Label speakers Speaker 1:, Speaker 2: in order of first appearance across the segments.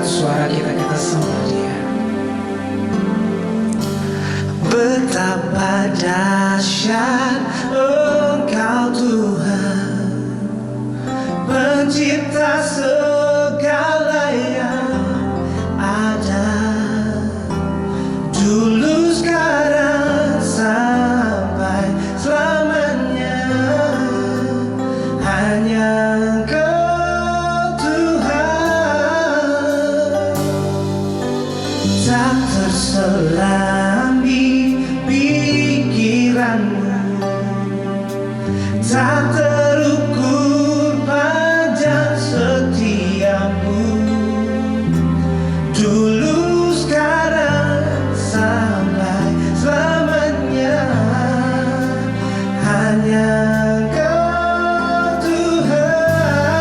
Speaker 1: suara kita sembah Dia. Betapa dahsyat Engkau Tuhan, Pencipta segala yang ada, dulu sekarang sampai selamanya. Hanya Engkau Tuhan, tak terselami pikiranmu, tak terukur panjang setiamu, dulu sekarang sampai selamanya. Hanya Engkau Tuhan.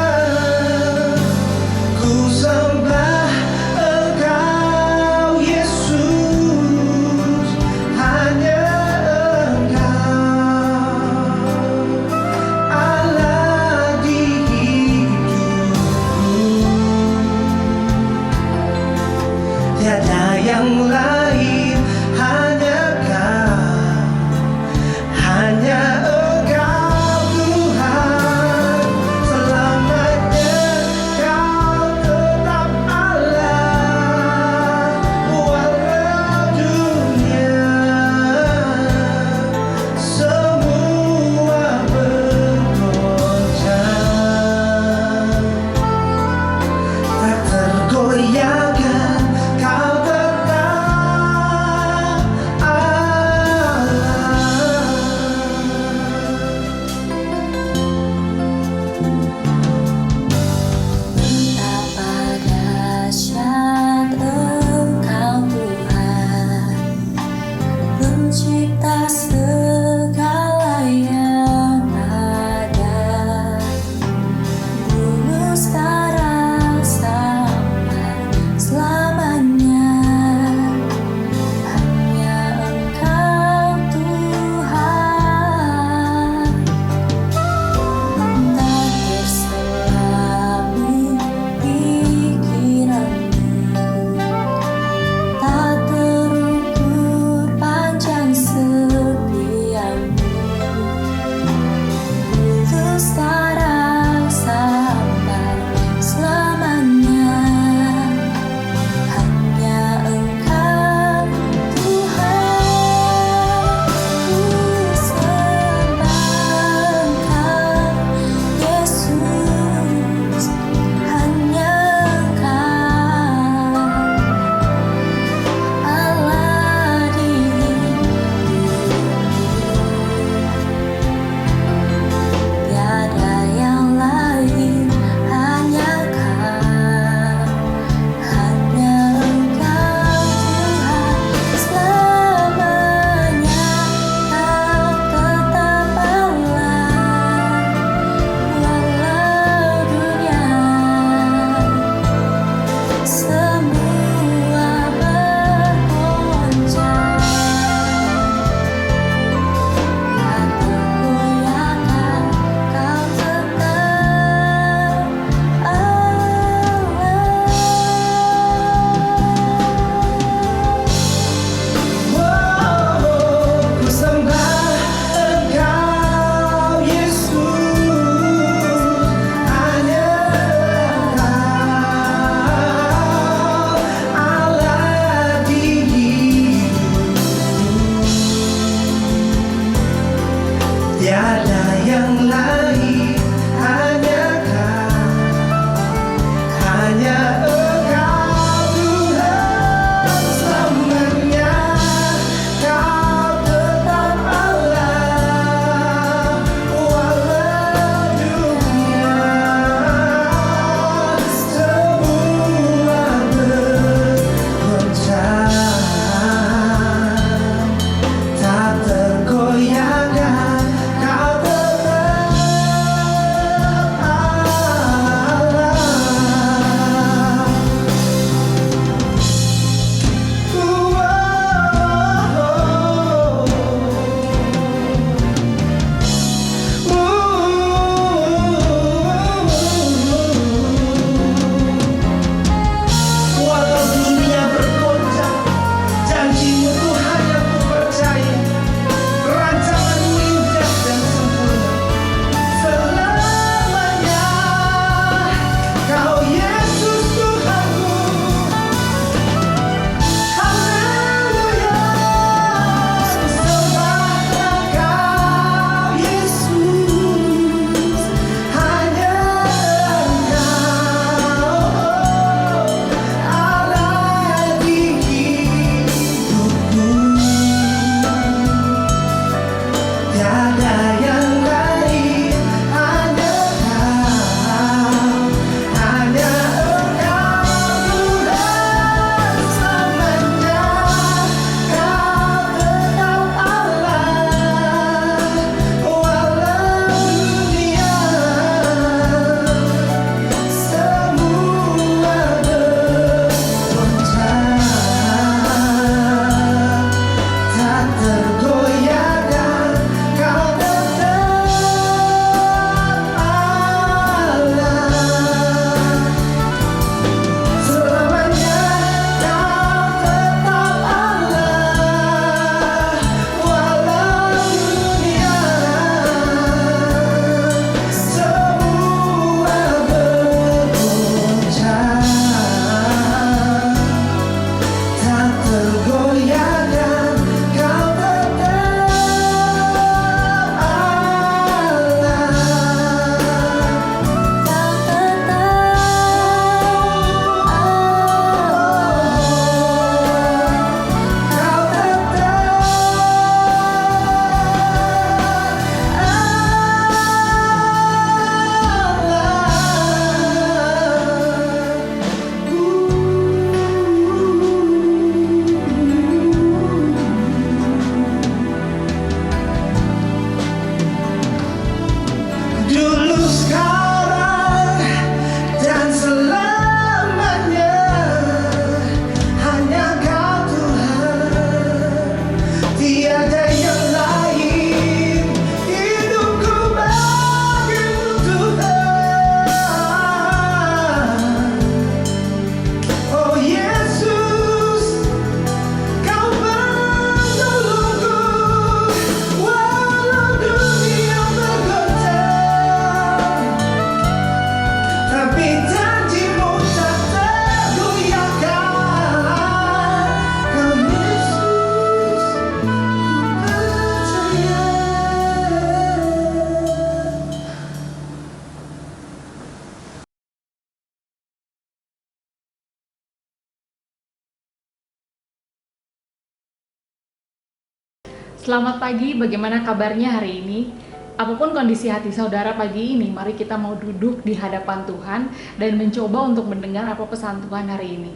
Speaker 2: Selamat pagi, bagaimana kabarnya hari ini? Apapun kondisi hati saudara pagi ini, mari kita mau duduk di hadapan Tuhan dan mencoba untuk mendengar apa pesan Tuhan hari ini.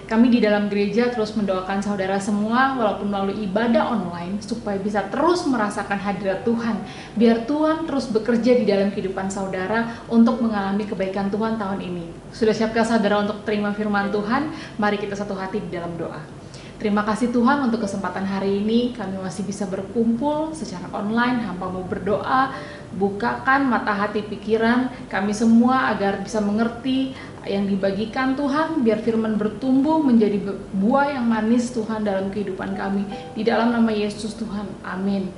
Speaker 2: Kami di dalam gereja terus mendoakan saudara semua walaupun melalui ibadah online supaya bisa terus merasakan hadirat Tuhan. Biar Tuhan terus bekerja di dalam kehidupan saudara untuk mengalami kebaikan Tuhan tahun ini. Sudah siapkah saudara untuk terima firman Tuhan? Mari kita satu hati di dalam doa. Terima kasih Tuhan untuk kesempatan hari ini kami masih bisa berkumpul secara online. Hamba mau berdoa, bukakan mata hati pikiran kami semua agar bisa mengerti yang dibagikan Tuhan, biar firman bertumbuh menjadi buah yang manis Tuhan dalam kehidupan kami. Di dalam nama Yesus Tuhan, amin.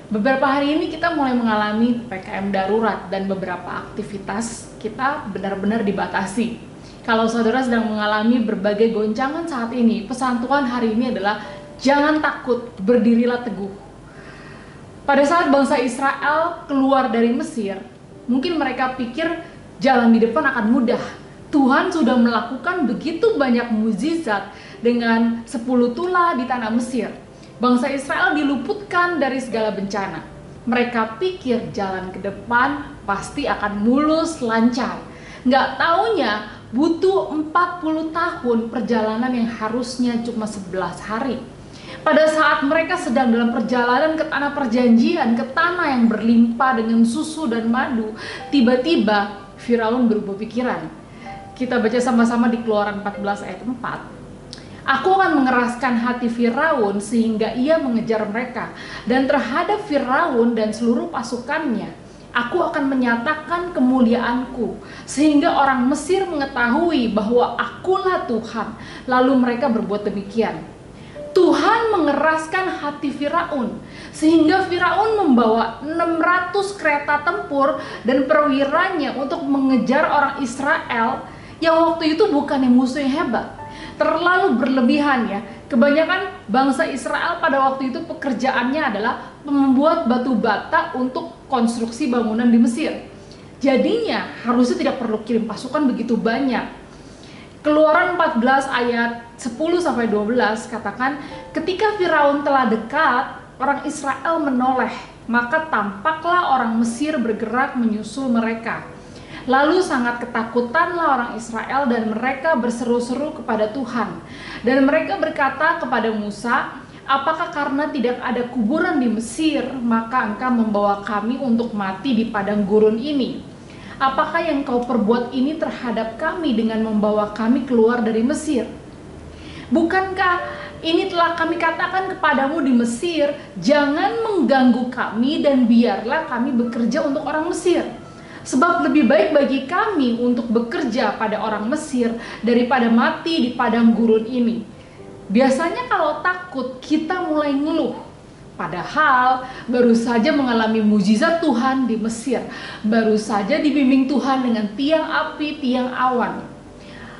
Speaker 2: Beberapa hari ini kita mulai mengalami PPKM darurat dan beberapa aktivitas kita benar-benar dibatasi. Kalau saudara sedang mengalami berbagai goncangan saat ini, pesan Tuhan hari ini adalah jangan takut, berdirilah teguh. Pada saat bangsa Israel keluar dari Mesir, mungkin mereka pikir jalan di depan akan mudah. Tuhan sudah melakukan begitu banyak mukjizat dengan 10 tulah di tanah Mesir. Bangsa Israel diluputkan dari segala bencana. Mereka pikir jalan ke depan pasti akan mulus, lancar. Nggak taunya butuh 40 tahun perjalanan yang harusnya cuma 11 hari. Pada saat mereka sedang dalam perjalanan ke tanah perjanjian, ke tanah yang berlimpah dengan susu dan madu, tiba-tiba Firaun berubah pikiran. Kita baca sama-sama di Keluaran 14 ayat 4. Aku akan mengeraskan hati Firaun sehingga ia mengejar mereka, dan terhadap Firaun dan seluruh pasukannya aku akan menyatakan kemuliaanku, sehingga orang Mesir mengetahui bahwa akulah Tuhan. Lalu mereka berbuat demikian. Tuhan mengeraskan hati Firaun, sehingga Firaun membawa 600 kereta tempur dan perwiranya untuk mengejar orang Israel yang waktu itu bukan yang musuh yang hebat. Terlalu berlebihan ya. Kebanyakan bangsa Israel pada waktu itu pekerjaannya adalah membuat batu bata untuk konstruksi bangunan di Mesir. Jadinya harusnya tidak perlu kirim pasukan begitu banyak. Keluaran 14 ayat 10-12 katakan, ketika Firaun telah dekat, orang Israel menoleh, maka tampaklah orang Mesir bergerak menyusul mereka. Lalu sangat ketakutanlah orang Israel dan mereka berseru-seru kepada Tuhan. Dan mereka berkata kepada Musa, apakah karena tidak ada kuburan di Mesir, maka engkau membawa kami untuk mati di padang gurun ini? Apakah yang kau perbuat ini terhadap kami dengan membawa kami keluar dari Mesir? Bukankah ini telah kami katakan kepadamu di Mesir, jangan mengganggu kami dan biarlah kami bekerja untuk orang Mesir. Sebab lebih baik bagi kami untuk bekerja pada orang Mesir daripada mati di padang gurun ini. Biasanya kalau takut kita mulai ngeluh. Padahal baru saja mengalami mukjizat Tuhan di Mesir. Baru saja dibimbing Tuhan dengan tiang api, tiang awan.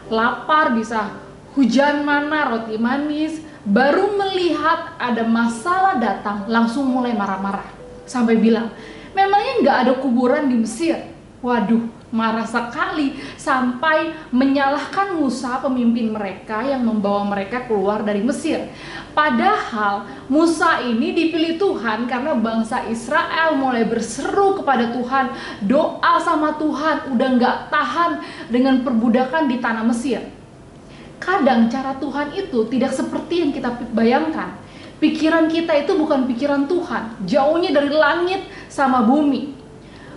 Speaker 2: Lapar bisa hujan mana, roti manis. Baru melihat ada masalah datang langsung mulai marah-marah. Sampai bilang, memangnya nggak ada kuburan di Mesir? Waduh, marah sekali sampai menyalahkan Musa, pemimpin mereka yang membawa mereka keluar dari Mesir. Padahal Musa ini dipilih Tuhan karena bangsa Israel mulai berseru kepada Tuhan, doa sama Tuhan, udah nggak tahan dengan perbudakan di tanah Mesir. Kadang cara Tuhan itu tidak seperti yang kita bayangkan. Pikiran kita itu bukan pikiran Tuhan, jauhnya dari langit sama bumi.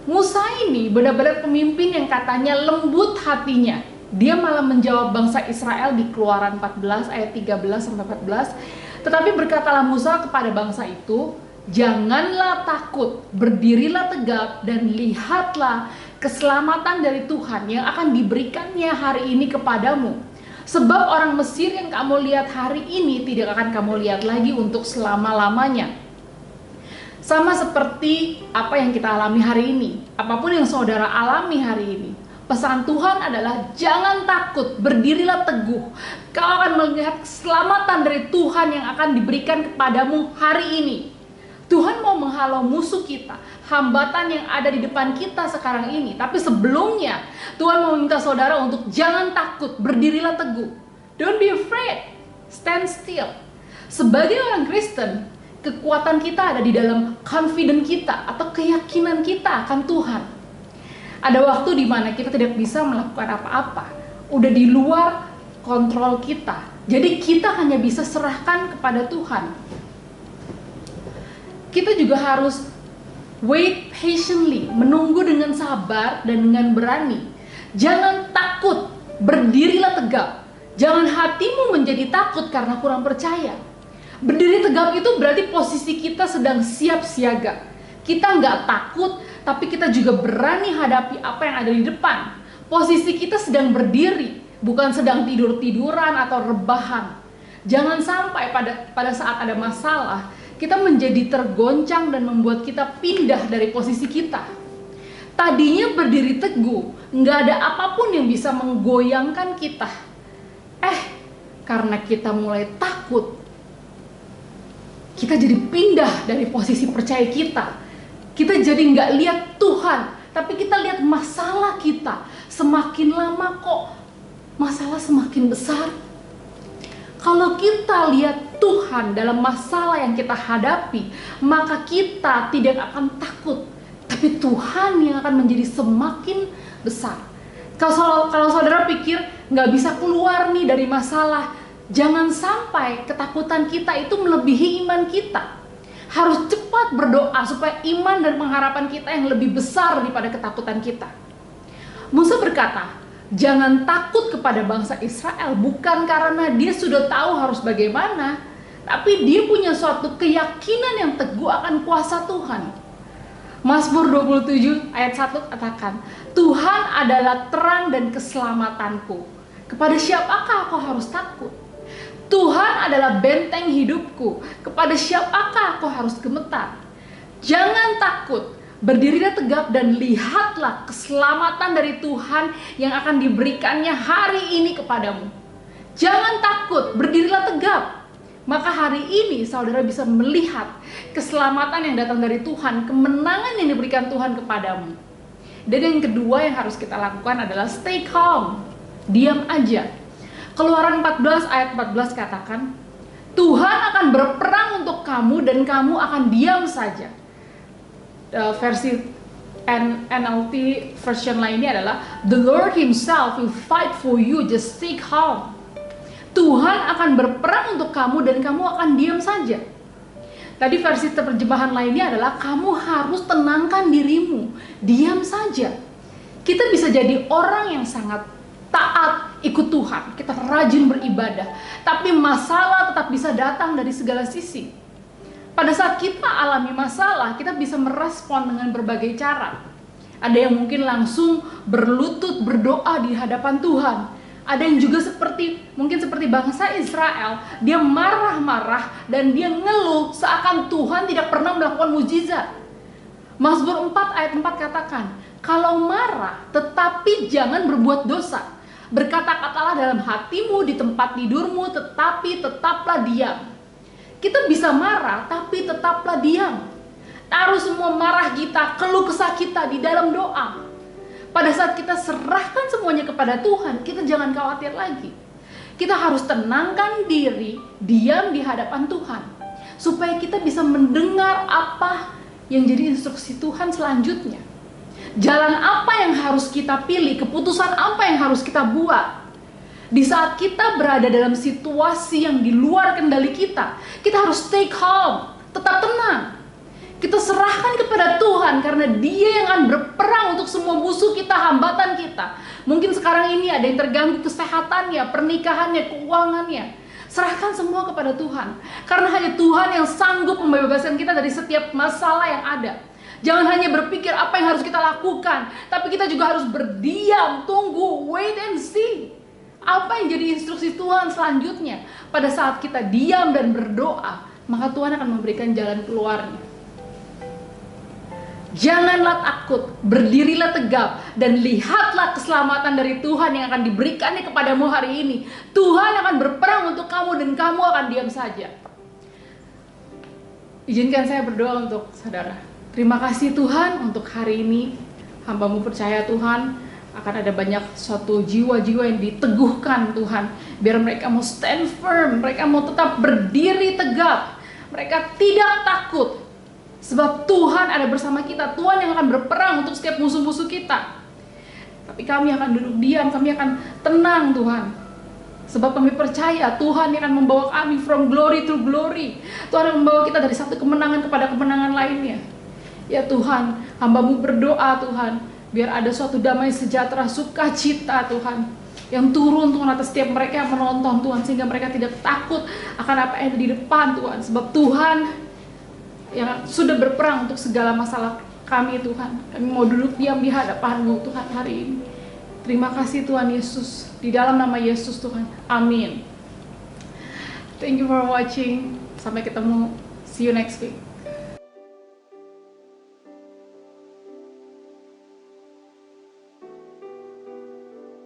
Speaker 2: Musa ini benar-benar pemimpin yang katanya lembut hatinya. Dia malah menjawab bangsa Israel di Keluaran 14 ayat 13-14. Tetapi berkatalah Musa kepada bangsa itu, janganlah takut, berdirilah tegap dan lihatlah keselamatan dari Tuhan yang akan diberikannya hari ini kepadamu. Sebab orang Mesir yang kamu lihat hari ini tidak akan kamu lihat lagi untuk selama-lamanya. Sama seperti apa yang kita alami hari ini, apapun yang saudara alami hari ini, pesan Tuhan adalah jangan takut, berdirilah teguh. Kau akan melihat keselamatan dari Tuhan yang akan diberikan kepadamu hari ini. Tuhan mau menghalau musuh kita, hambatan yang ada di depan kita sekarang ini. Tapi sebelumnya, Tuhan mau minta saudara untuk jangan takut, berdirilah teguh. Don't be afraid, stand still. Sebagai orang Kristen, Kekuatan kita ada di dalam confident kita atau keyakinan kita akan Tuhan. Ada waktu di mana kita tidak bisa melakukan apa-apa, udah di luar kontrol kita. Jadi kita hanya bisa serahkan kepada Tuhan. Kita juga harus wait patiently, menunggu dengan sabar dan dengan berani. Jangan takut, berdirilah tegap. Jangan hatimu menjadi takut karena kurang percaya. Berdiri tegap itu berarti posisi kita sedang siap siaga. Kita nggak takut, tapi kita juga berani hadapi apa yang ada di depan. Posisi kita sedang berdiri, bukan sedang tidur-tiduran atau rebahan. Jangan sampai pada saat ada masalah, kita menjadi tergoncang dan membuat kita pindah dari posisi kita. Tadinya berdiri teguh, nggak ada apapun yang bisa menggoyangkan kita. Karena kita mulai takut, kita jadi pindah dari posisi percaya kita. Kita jadi nggak lihat Tuhan, tapi kita lihat masalah kita. Semakin lama kok masalah semakin besar. Kalau kita lihat Tuhan dalam masalah yang kita hadapi, maka kita tidak akan takut, tapi Tuhan yang akan menjadi semakin besar. Kalau saudara pikir nggak bisa keluar nih dari masalah, jangan sampai ketakutan kita itu melebihi iman kita. Harus cepat berdoa supaya iman dan pengharapan kita yang lebih besar daripada ketakutan kita. Musa berkata, jangan takut kepada bangsa Israel, bukan karena dia sudah tahu harus bagaimana, tapi dia punya suatu keyakinan yang teguh akan kuasa Tuhan. Mazmur 27 ayat 1 katakan, Tuhan adalah terang dan keselamatanku. Kepada siapakah aku harus takut? Tuhan adalah benteng hidupku. Kepada siapakah aku harus gemetar? Jangan takut, berdirilah tegap dan lihatlah keselamatan dari Tuhan yang akan diberikannya hari ini kepadamu. Jangan takut, berdirilah tegap. Maka hari ini saudara bisa melihat keselamatan yang datang dari Tuhan, kemenangan yang diberikan Tuhan kepadamu. Dan yang kedua yang harus kita lakukan adalah stay calm, diam aja. Keluaran 14 ayat 14 katakan, Tuhan akan berperang untuk kamu dan kamu akan diam saja. Versi NLT version lainnya adalah, The Lord Himself will fight for you, just stay calm. Tuhan akan berperang untuk kamu dan kamu akan diam saja. Tadi versi terjemahan lainnya adalah, kamu harus tenangkan dirimu, diam saja. Kita bisa jadi orang yang sangat taat ikut Tuhan, kita rajin beribadah, tapi masalah tetap bisa datang dari segala sisi. Pada saat kita alami masalah, kita bisa merespon dengan berbagai cara. Ada yang mungkin langsung berlutut berdoa di hadapan Tuhan. Ada yang juga mungkin seperti bangsa Israel, dia marah-marah dan dia ngeluh seakan Tuhan tidak pernah melakukan mukjizat. Mazmur 4 ayat 4 katakan, kalau marah tetapi jangan berbuat dosa. Berkata-katalah dalam hatimu, di tempat tidurmu, tetapi tetaplah diam. Kita bisa marah, tapi tetaplah diam. Taruh semua marah kita, keluh kesah kita di dalam doa. Pada saat kita serahkan semuanya kepada Tuhan, kita jangan khawatir lagi. Kita harus tenangkan diri, diam di hadapan Tuhan. Supaya kita bisa mendengar apa yang jadi instruksi Tuhan selanjutnya. Jalan apa yang harus kita pilih, keputusan apa yang harus kita buat. Di saat kita berada dalam situasi yang di luar kendali kita harus stay calm, tetap tenang. Kita serahkan kepada Tuhan karena Dia yang akan berperang untuk semua musuh kita, hambatan kita. Mungkin sekarang ini ada yang terganggu kesehatannya, pernikahannya, keuangannya. Serahkan semua kepada Tuhan. Karena hanya Tuhan yang sanggup membebaskan kita dari setiap masalah yang ada. Jangan hanya berpikir apa yang harus kita lakukan, tapi kita juga harus berdiam, tunggu, wait and see. Apa yang jadi instruksi Tuhan selanjutnya? Pada saat kita diam dan berdoa, maka Tuhan akan memberikan jalan keluarnya. Janganlah takut, berdirilah tegap, dan lihatlah keselamatan dari Tuhan yang akan diberikannya kepadamu hari ini. Tuhan akan berperang untuk kamu dan kamu akan diam saja. Izinkan saya berdoa untuk saudara. Terima kasih Tuhan untuk hari ini. Hamba-Mu percaya Tuhan akan ada banyak suatu jiwa-jiwa yang diteguhkan Tuhan. Biar mereka mau stand firm, mereka mau tetap berdiri tegap. Mereka tidak takut. Sebab Tuhan ada bersama kita. Tuhan yang akan berperang untuk setiap musuh-musuh kita. Tapi kami akan duduk diam, kami akan tenang Tuhan. Sebab kami percaya Tuhan yang akan membawa kami from glory to glory. Tuhan yang membawa kita dari satu kemenangan kepada kemenangan lainnya. Ya Tuhan, hamba-Mu berdoa Tuhan, biar ada suatu damai sejahtera, sukacita Tuhan, yang turun Tuhan atas setiap mereka yang menonton Tuhan, sehingga mereka tidak takut akan apa yang ada di depan Tuhan. Sebab Tuhan yang sudah berperang untuk segala masalah kami Tuhan. Kami mau duduk diam di hadapan-Mu Tuhan hari ini. Terima kasih Tuhan Yesus. Di dalam nama Yesus Tuhan. Amin. Thank you for watching. Sampai ketemu. See you next week.